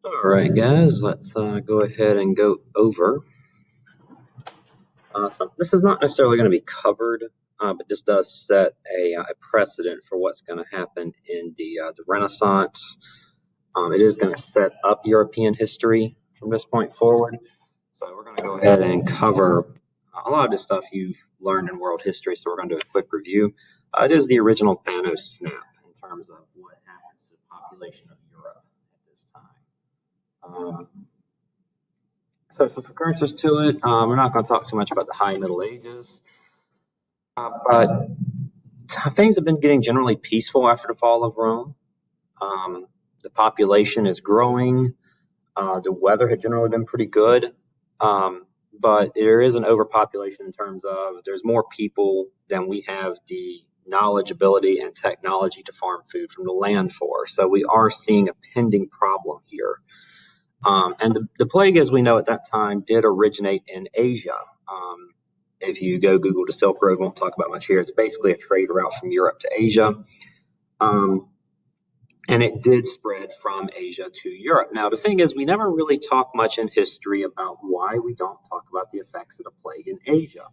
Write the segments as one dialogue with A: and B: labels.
A: All right, guys, let's go ahead and go over. So this is not necessarily going to be covered, but this does set a precedent for what's going to happen in the Renaissance. It is going to set up European history from this point forward. So we're going to go ahead and cover a lot of the stuff you've learned in world history. So we're going to do a quick review. It is the original Thanos snap in terms of what happens to the population of Europe at this time. So some precursors to it. We're not going to talk too much about the High Middle Ages, but things have been getting generally peaceful after the fall of Rome. Um, the population is growing. The weather had generally been pretty good, but there is an overpopulation in terms of there's more people than we have the knowledge, ability, and technology to farm food from the land for. So we are seeing a pending problem here. And the plague, as we know at that time, did originate in Asia. If you go Google the Silk Road, won't talk about much here. It's basically a trade route from Europe to Asia. And it did spread from Asia to Europe. Now, the thing is, we never really talk much in history about why we don't talk about the effects of the plague in Asia.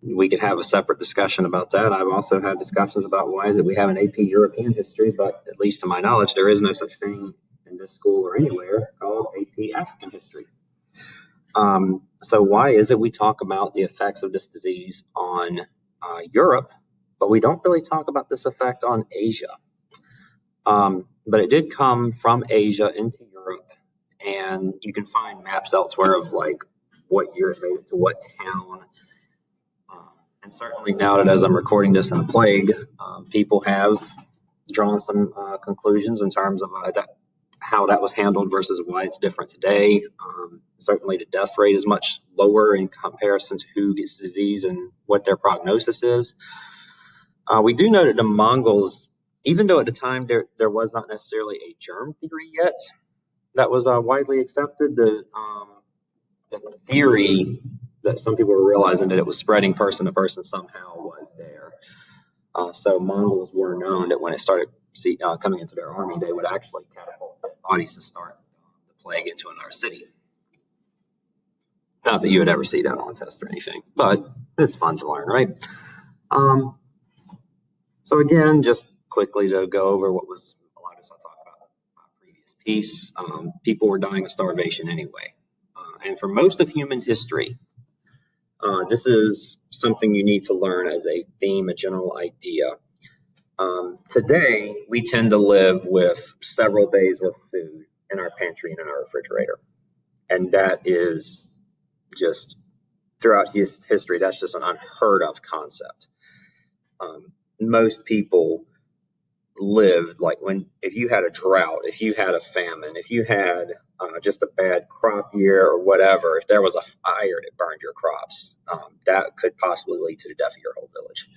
A: We could have a separate discussion about that. I've also had discussions about why is it we have an AP European history, but at least to my knowledge, there is no such thing in this school or anywhere called AP African history. So why is it we talk about the effects of this disease on Europe, but we don't really talk about this effect on Asia? But it did come from Asia into Europe, and you can find maps elsewhere of like what year it made it to what town. And certainly now that as I'm recording this in a plague, people have drawn some conclusions in terms of how that was handled versus why it's different today. Certainly the death rate is much lower in comparison to who gets the disease and what their prognosis is. We do know that the Mongols, even though at the time there was not necessarily a germ theory yet that was widely accepted, the theory that some people were realizing that it was spreading person to person somehow was there. So Mongols were known that when it started coming into their army, they would actually catapult their bodies to start the plague into another city. Not that you would ever see that on a test or anything, but it's fun to learn, right? So again, just quickly to go over what was a lot of us I talked about previous piece. People were dying of starvation anyway, and for most of human history, this is something you need to learn as a theme, a general idea. Today, we tend to live with several days worth of food in our pantry and in our refrigerator. And that is just, throughout history, that's just an unheard of concept. Most people lived like if you had a drought, if you had a famine, if you had just a bad crop year or whatever, if there was a fire that burned your crops, that could possibly lead to the death of your whole village.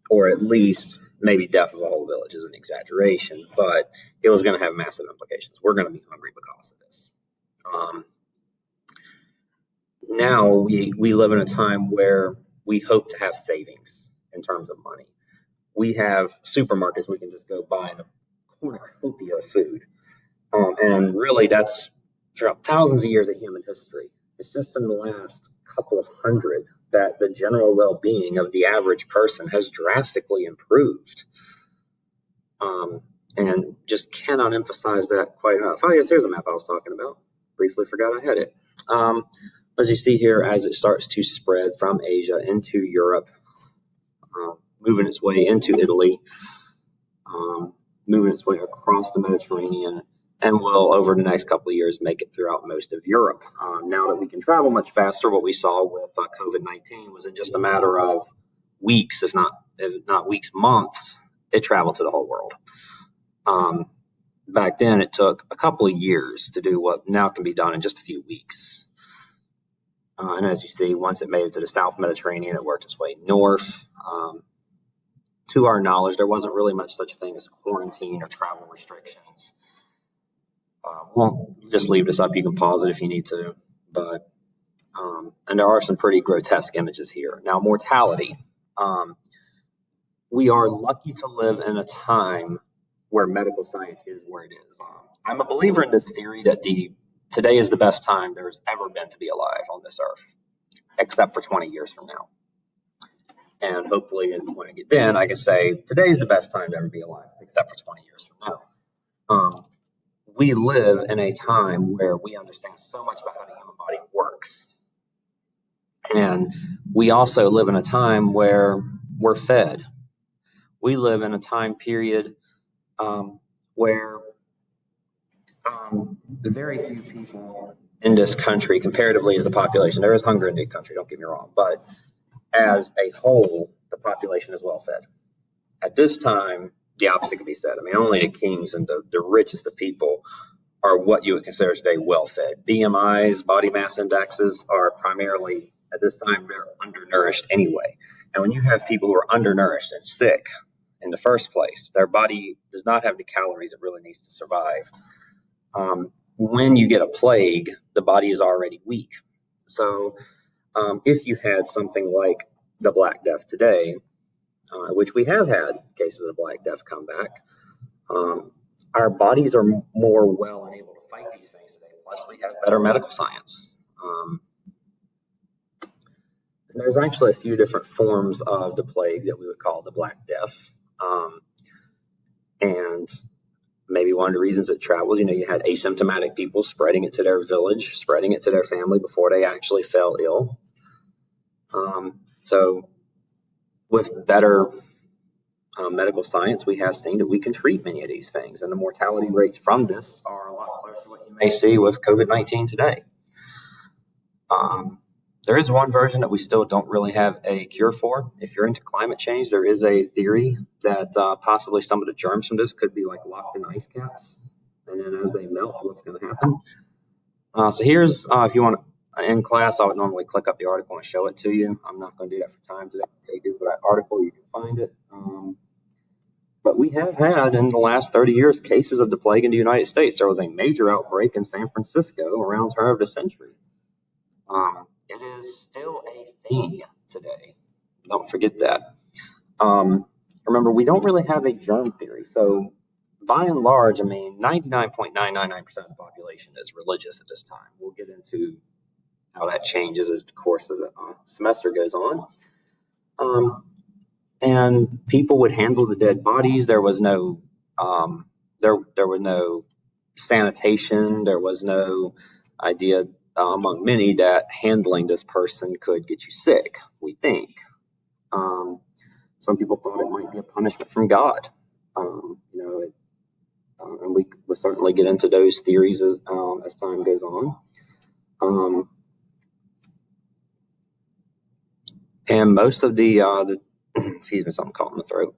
A: Or at least maybe death of a whole village is an exaggeration, but it was going to have massive implications. We're going to be hungry because of this. Now we live in a time where we hope to have savings in terms of money. We have supermarkets we can just go buy in a cornucopia of food. And really that's throughout thousands of years of human history. It's just in the last couple of hundred that the general well-being of the average person has drastically improved. And just cannot emphasize that quite enough. Oh, yes, here's a map I was talking about. Briefly forgot I had it. As you see here, as it starts to spread from Asia into Europe, moving its way into Italy, moving its way across the Mediterranean, and will, over the next couple of years, make it throughout most of Europe. Now that we can travel much faster, what we saw with COVID-19 was in just a matter of weeks, if not weeks, months, it traveled to the whole world. Back then, it took a couple of years to do what now can be done in just a few weeks. And as you see, once it made it to the South Mediterranean, it worked its way north. To our knowledge, there wasn't really much such a thing as quarantine or travel restrictions. Won't just leave this up. You can pause it if you need to. But and there are some pretty grotesque images here. Now, mortality. We are lucky to live in a time where medical science is where it is. I'm a believer in this theory that today is the best time there's ever been to be alive on this earth, except for 20 years from now. And hopefully, when I get then, I can say today is the best time to ever be alive, except for 20 years from now. We live in a time where we understand so much about how the human body works. And we also live in a time where we're fed. We live in a time period where very few people in this country, comparatively as the population, there is hunger in the country, don't get me wrong, but as a whole, the population is well fed. At this time, the opposite can be said. I mean, only the kings and the richest of people are what you would consider today well fed. BMIs, body mass indexes, are primarily, at this time, they're undernourished anyway. And when you have people who are undernourished and sick in the first place, their body does not have the calories it really needs to survive. When you get a plague, the body is already weak. So if you had something like the Black Death today, which we have had cases of Black Death come back, our bodies are more well and able to fight these things today. Plus, we have better medical science. And there's actually a few different forms of the plague that we would call the Black Death. And maybe one of the reasons it travels, you had asymptomatic people spreading it to their village, spreading it to their family before they actually fell ill. So with better medical science, we have seen that we can treat many of these things, and the mortality rates from this are a lot closer to what you may see with COVID-19 today. There is one version that we still don't really have a cure for. If you're into climate change, there is a theory that possibly some of the germs from this could be like locked in ice caps, and then as they melt, what's going to happen? So here's, if you want to, in class, I would normally click up the article and show it to you. I'm not going to do that for time today. Take it for that article, you can find it. But we have had, in the last 30 years, cases of the plague in the United States. There was a major outbreak in San Francisco around the turn of the century. It is still a thing today. Don't forget that. Remember, we don't really have a germ theory. So by and large, 99.999% of the population is religious at this time. We'll get into how that changes as the course of the semester goes on. And people would handle the dead bodies. There was no there was no sanitation. There was no idea among many that handling this person could get you sick, we think. Some people thought it might be a punishment from God. And we will certainly get into those theories as time goes on. And most of the excuse me, something caught in the throat.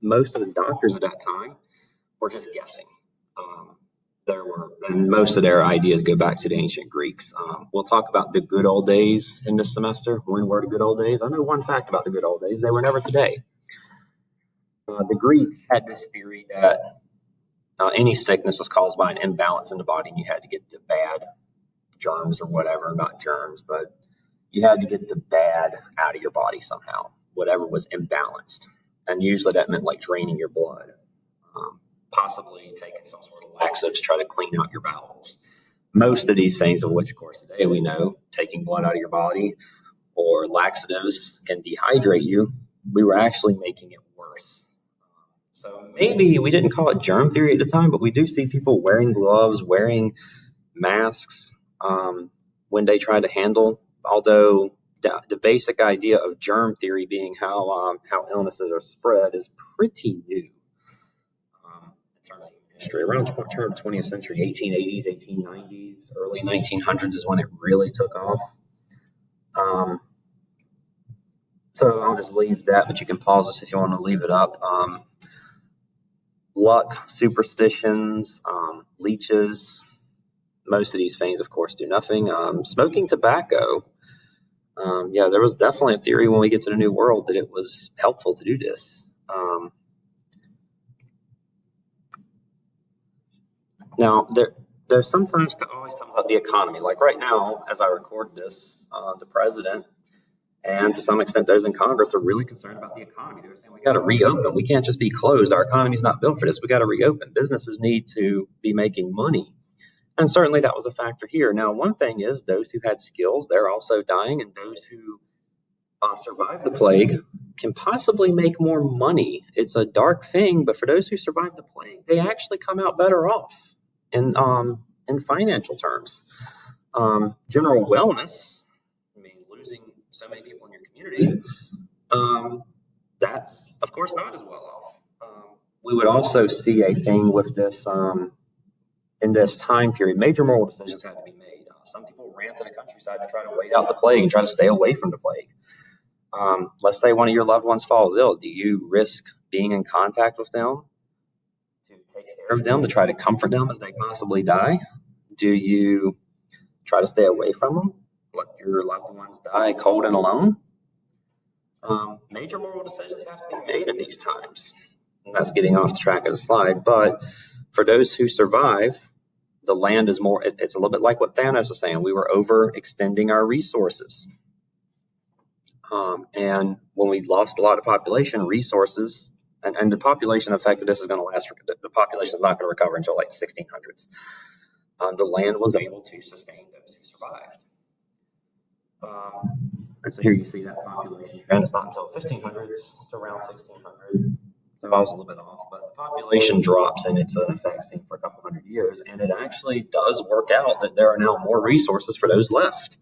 A: Most of the doctors at that time were just guessing. And most of their ideas go back to the ancient Greeks. We'll talk about the good old days in this semester. When were the good old days? I know one fact about the good old days: they were never today. The Greeks had this theory that any sickness was caused by an imbalance in the body, and you had to get the bad germs or whatever, not germs, but you had to get the bad out of your body somehow, whatever was imbalanced. And usually that meant like draining your blood, possibly taking some sort of laxative to try to clean out your bowels. Most of these things, of which, of course, today we know, taking blood out of your body or laxatives can dehydrate you. We were actually making it worse. So maybe we didn't call it germ theory at the time, but we do see people wearing gloves, wearing masks when they try to handle. Although the basic idea of germ theory being how illnesses are spread is pretty new in terms of history. Around the turn of the 20th century, 1880s, 1890s, early 1900s is when it really took off. So I'll just leave that, but you can pause this if you want to leave it up. Luck, superstitions, leeches. Most of these things, of course, do nothing. Smoking tobacco. There was definitely a theory when we get to the New World that it was helpful to do this. Now, there sometimes always comes up the economy. Like right now, as I record this, the president And to some extent, those in Congress are really concerned about the economy. They're saying we got to reopen. We can't just be closed. Our economy's not built for this. We got to reopen. Businesses need to be making money. And certainly that was a factor here. Now, one thing is those who had skills, they're also dying, and those who survived the plague can possibly make more money. It's a dark thing, but for those who survived the plague, they actually come out better off in financial terms. General wellness, I mean, losing so many people in your community, that's of course not as well off. We would also see a thing with this in this time period. Major moral decisions had to be made. Some people ran to the countryside to try to wait out the plague and try to stay away from the plague. Let's say one of your loved ones falls ill. Do you risk being in contact with them to take care of them, to try to comfort them as they possibly die? Do you try to stay away from them, let your loved ones die cold and alone? Major moral decisions have to be made in these times. And that's getting off the track of the slide. But for those who survive, the land is more, it's a little bit like what Thanos was saying. We were overextending our resources. And when we lost a lot of population, resources, and the population effect of this is going to last, the population is not going to recover until like the 1600s. The land was able to sustain those who survived. And so here you see that population trend. It's not until 1500s to around 1600. So I was a little bit off, but the population drops and it's an effect seen for a couple hundred years. And it actually does work out that there are now more resources for those left.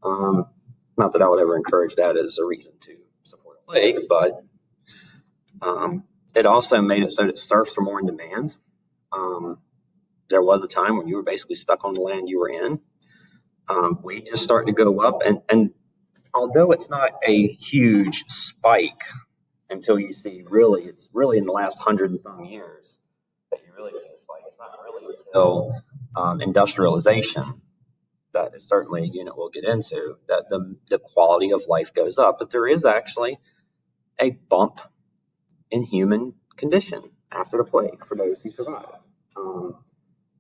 A: Not that I would ever encourage that as a reason to support a plague, but it also made it so that serfs were more in demand. There was a time when you were basically stuck on the land you were in. Wages started to go up, and although it's not a huge spike until you see it's really in the last 100 and some years that you really see the spike. It's not really until industrialization that is certainly a unit we'll get into, that the quality of life goes up. But there is actually a bump in human condition after the plague for those who survive.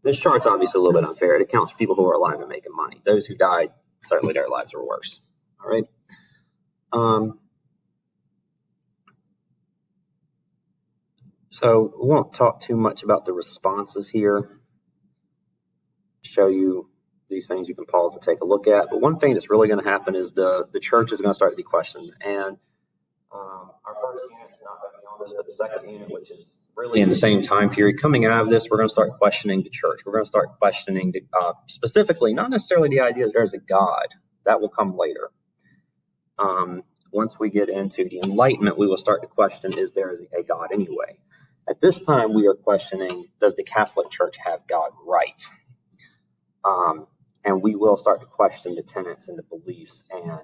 A: This chart's obviously a little bit unfair. It accounts for people who are alive and making money. Those who died, certainly their lives were worse. All right. So we won't talk too much about the responses here. Show you these things you can pause to take a look at. But one thing that's really going to happen is the church is going to start to be questioned. And our first unit is not going to be on this, but the second unit, which is really in the same time period, coming out of this, we're going to start questioning the church. We're going to start questioning specifically, not necessarily the idea that there's a God. That will come later. Once we get into the Enlightenment, we will start to question, is there a God anyway? At this time, we are questioning, does the Catholic Church have God right? And we will start to question the tenets and the beliefs and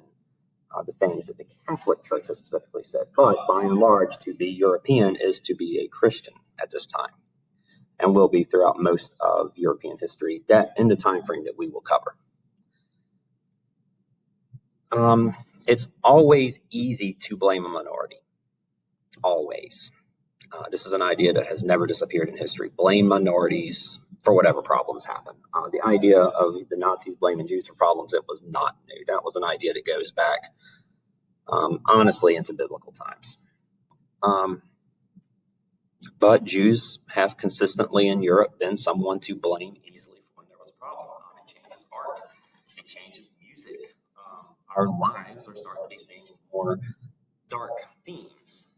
A: the things that the Catholic Church has specifically said. But by and large, to be European is to be a Christian at this time, and will be throughout most of European history, that in the time frame that we will cover. It's always easy to blame a minority. Always. This is an idea that has never disappeared in history. Blame minorities for whatever problems happen. The idea of the Nazis blaming Jews for problems, it was not new. That was an idea that goes back, honestly, into biblical times. But Jews have consistently in Europe been someone to blame easily for when there was a problem. It changes art. It changes music. Our lives are starting to be seeing more dark themes.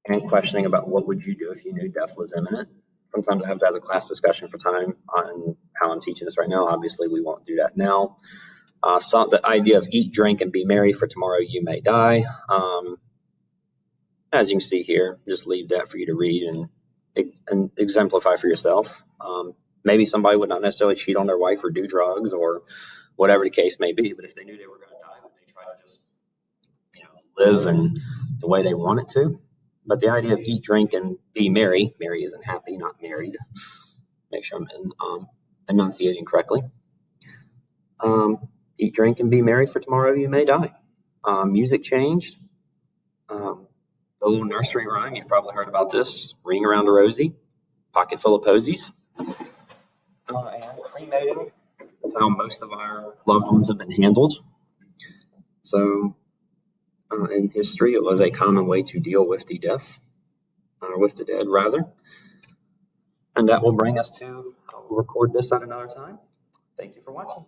A: And questioning about what would you do if you knew death was imminent. Sometimes I have to have a class discussion for time on how I'm teaching this right now. Obviously, we won't do that now. So the idea of eat, drink, and be merry, for tomorrow you may die. As you can see here, just leave that for you to read and exemplify for yourself. Maybe somebody would not necessarily cheat on their wife or do drugs or whatever the case may be, but if they knew they were going to die, would they try to just live in the way they wanted to? But the idea of eat, drink, and be merry, merry isn't happy, not married. Make sure I'm enunciating correctly. Eat, drink, and be merry, for tomorrow you may die. Music changed. The little nursery rhyme, you've probably heard about this. Ring around a rosy, pocket full of posies. And cremating, that's how most of our loved ones have been handled. So in history, it was a common way to deal with the deaf, or with the dead rather. And that will bring us to, I'll record this at another time. Thank you for watching.